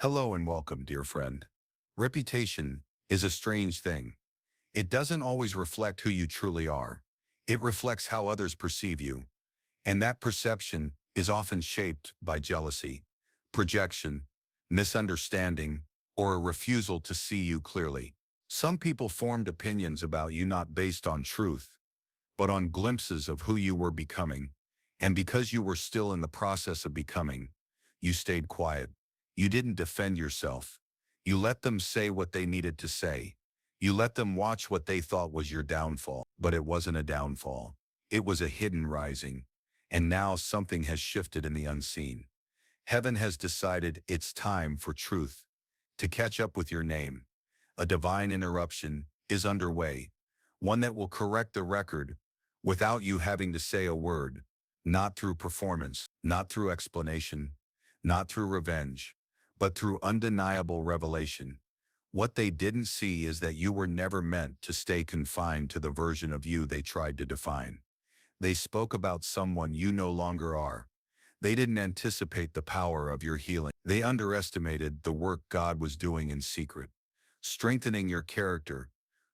Hello and welcome, dear friend. Reputation is a strange thing. It doesn't always reflect who you truly are. It reflects how others perceive you, and that perception is often shaped by jealousy, projection, misunderstanding, or a refusal to see you clearly. Some people formed opinions about you not based on truth, but on glimpses of who you were becoming, and because you were still in the process of becoming, you stayed quiet. You didn't defend yourself. You let them say what they needed to say. You let them watch what they thought was your downfall. But it wasn't a downfall. It was a hidden rising. And now something has shifted in the unseen. Heaven has decided it's time for truth to catch up with your name. A divine interruption is underway, one that will correct the record without you having to say a word, not through performance, not through explanation, not through revenge, but through undeniable revelation. What they didn't see is that you were never meant to stay confined to the version of you they tried to define. They spoke about someone you no longer are. They didn't anticipate the power of your healing. They underestimated the work God was doing in secret, strengthening your character,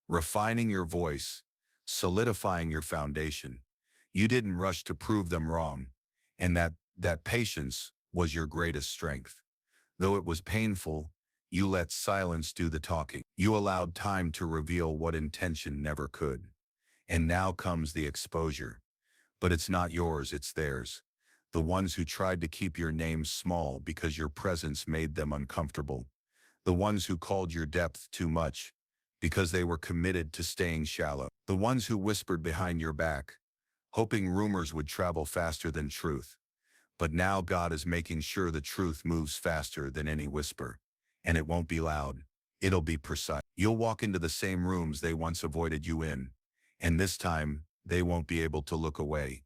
refining your voice, solidifying your foundation. You didn't rush to prove them wrong, and that patience was your greatest strength. Though it was painful, you let silence do the talking. You allowed time to reveal what intention never could. And now comes the exposure. But it's not yours, it's theirs. The ones who tried to keep your name small because your presence made them uncomfortable. The ones who called your depth too much because they were committed to staying shallow. The ones who whispered behind your back, hoping rumors would travel faster than truth. But now God is making sure the truth moves faster than any whisper. And it won't be loud. It'll be precise. You'll walk into the same rooms they once avoided you in. And this time, they won't be able to look away.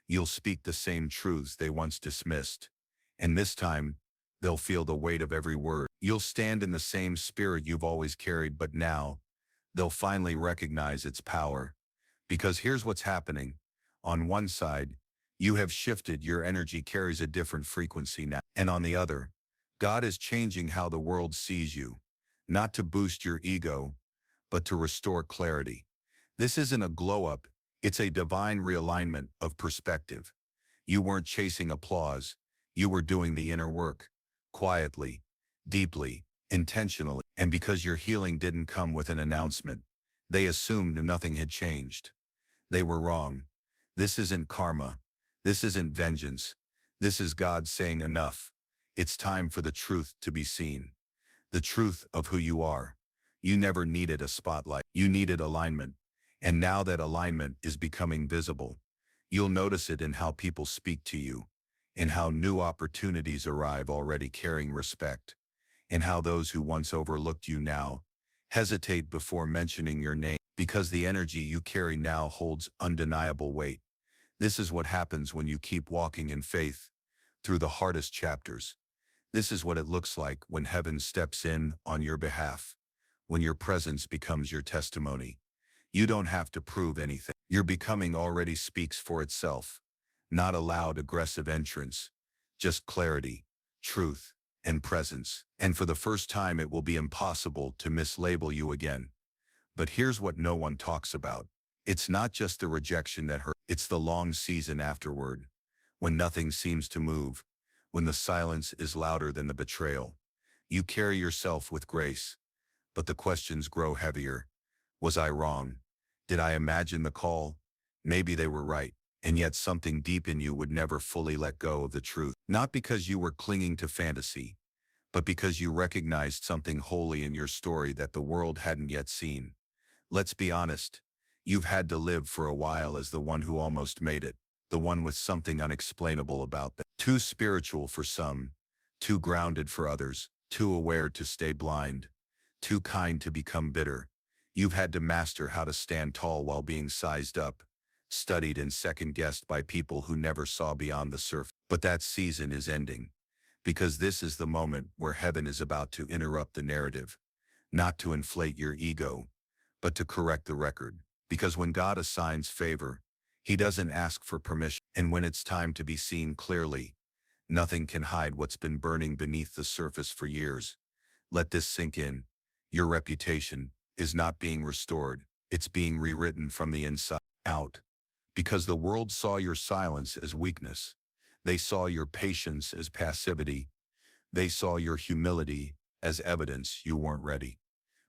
You'll speak the same truths they once dismissed. And this time, they'll feel the weight of every word. You'll stand in the same spirit you've always carried, but now, they'll finally recognize its power. Because here's what's happening. On one side, you have shifted, your energy carries a different frequency now. And on the other, God is changing how the world sees you, not to boost your ego, but to restore clarity. This isn't a glow-up, it's a divine realignment of perspective. You weren't chasing applause, you were doing the inner work, quietly, deeply, intentionally. And because your healing didn't come with an announcement, they assumed nothing had changed. They were wrong. This isn't karma. This isn't vengeance. This is God saying enough. It's time for the truth to be seen. The truth of who you are. You never needed a spotlight. You needed alignment. And now that alignment is becoming visible, you'll notice it in how people speak to you, in how new opportunities arrive already carrying respect, in how those who once overlooked you now hesitate before mentioning your name because the energy you carry now holds undeniable weight. This is what happens when you keep walking in faith through the hardest chapters. This is what it looks like when heaven steps in on your behalf, when your presence becomes your testimony. You don't have to prove anything. Your becoming already speaks for itself. Not a loud, aggressive entrance, just clarity, truth, and presence. And for the first time, it will be impossible to mislabel you again. But here's what no one talks about. It's not just the rejection that hurt, it's the long season afterward, when nothing seems to move, when the silence is louder than the betrayal. You carry yourself with grace, but the questions grow heavier. Was I wrong? Did I imagine the call? Maybe they were right, and yet something deep in you would never fully let go of the truth. Not because you were clinging to fantasy, but because you recognized something holy in your story that the world hadn't yet seen. Let's be honest. You've had to live for a while as the one who almost made it, the one with something unexplainable about them. Too spiritual for some, too grounded for others, too aware to stay blind, too kind to become bitter. You've had to master how to stand tall while being sized up, studied and second-guessed by people who never saw beyond the surface. But that season is ending, because this is the moment where heaven is about to interrupt the narrative, not to inflate your ego, but to correct the record. Because when God assigns favor, He doesn't ask for permission. And when it's time to be seen clearly, Nothing can hide what's been burning beneath the surface for years. Let this sink in. Your reputation is not being restored. It's being rewritten from the inside out. Because the world saw your silence as weakness. They saw your patience as passivity. They saw your humility as evidence you weren't ready.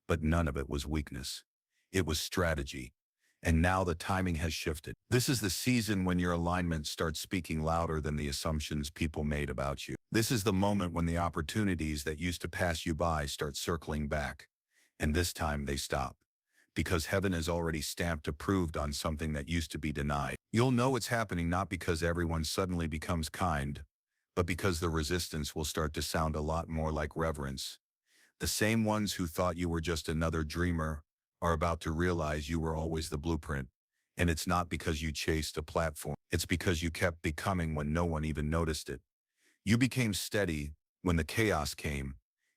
But none of it was weakness. It was strategy. And now the timing has shifted. This is the season when your alignment starts speaking louder than the assumptions people made about you. This is the moment when the opportunities that used to pass you by start circling back. And this time they stop. Because heaven has already stamped approved on something that used to be denied. You'll know it's happening not because everyone suddenly becomes kind, but because the resistance will start to sound a lot more like reverence. The same ones who thought you were just another dreamer are about to realize you were always the blueprint. And it's not because you chased a platform. It's because you kept becoming when no one even noticed it. You became steady when the chaos came.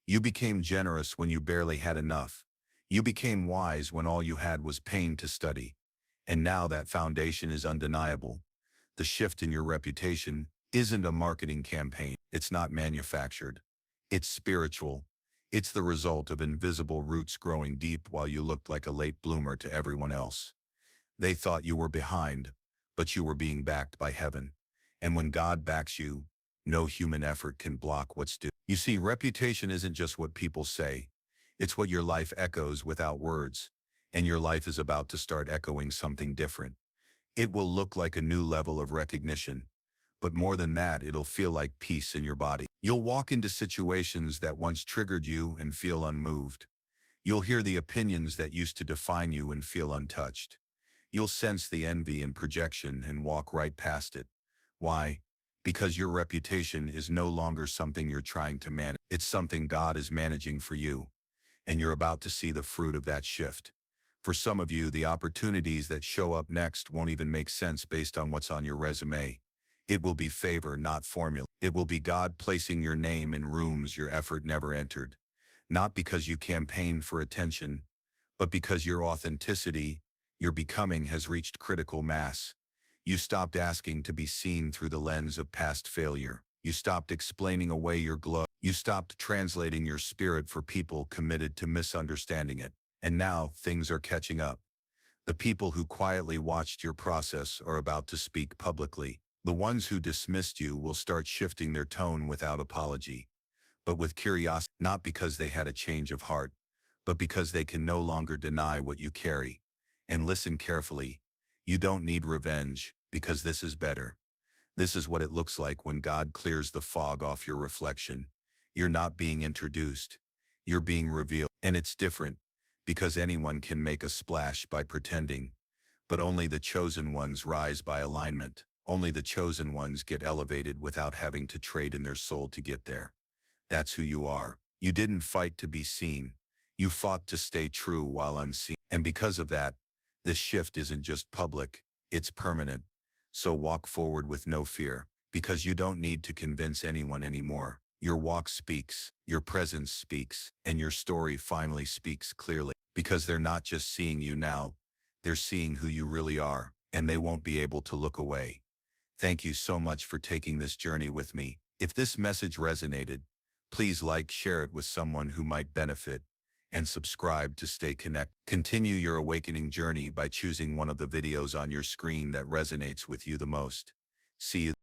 You became generous when you barely had enough. You became wise when all you had was pain to study. And now that foundation is undeniable. The shift in your reputation isn't a marketing campaign. It's not manufactured. It's spiritual. It's the result of invisible roots growing deep while you looked like a late bloomer to everyone else. They thought you were behind, but you were being backed by heaven. And when God backs you, no human effort can block what's due. You see, reputation isn't just what people say. It's what your life echoes without words. And your life is about to start echoing something different. It will look like a new level of recognition. But more than that, it'll feel like peace in your body. You'll walk into situations that once triggered you and feel unmoved. You'll hear the opinions that used to define you and feel untouched. You'll sense the envy and projection and walk right past it. Why? Because your reputation is no longer something you're trying to manage. It's something God is managing for you. And you're about to see the fruit of that shift. For some of you, the opportunities that show up next won't even make sense based on what's on your resume. It will be favor, not formula. It will be God placing your name in rooms your effort never entered. Not because you campaigned for attention, but because your authenticity, your becoming has reached critical mass. You stopped asking to be seen through the lens of past failure. You stopped explaining away your glow. You stopped translating your spirit for people committed to misunderstanding it. And now things are catching up. The people who quietly watched your process are about to speak publicly. The ones who dismissed you will start shifting their tone without apology, but with curiosity, not because they had a change of heart, but because they can no longer deny what you carry. And listen carefully. You don't need revenge, because this is better. This is what it looks like when God clears the fog off your reflection. You're not being introduced. You're being revealed. And it's different, because anyone can make a splash by pretending. But only the chosen ones rise by alignment. Only the chosen ones get elevated without having to trade in their soul to get there. That's who you are. You didn't fight to be seen. You fought to stay true while unseen. And because of that, this shift isn't just public, it's permanent. So walk forward with no fear, because you don't need to convince anyone anymore. Your walk speaks, your presence speaks, and your story finally speaks clearly. Because they're not just seeing you now, they're seeing who you really are, and they won't be able to look away. Thank you so much for taking this journey with me. If this message resonated, please like, share it with someone who might benefit, and subscribe to stay connected. Continue your awakening journey by choosing one of the videos on your screen that resonates with you the most. See you.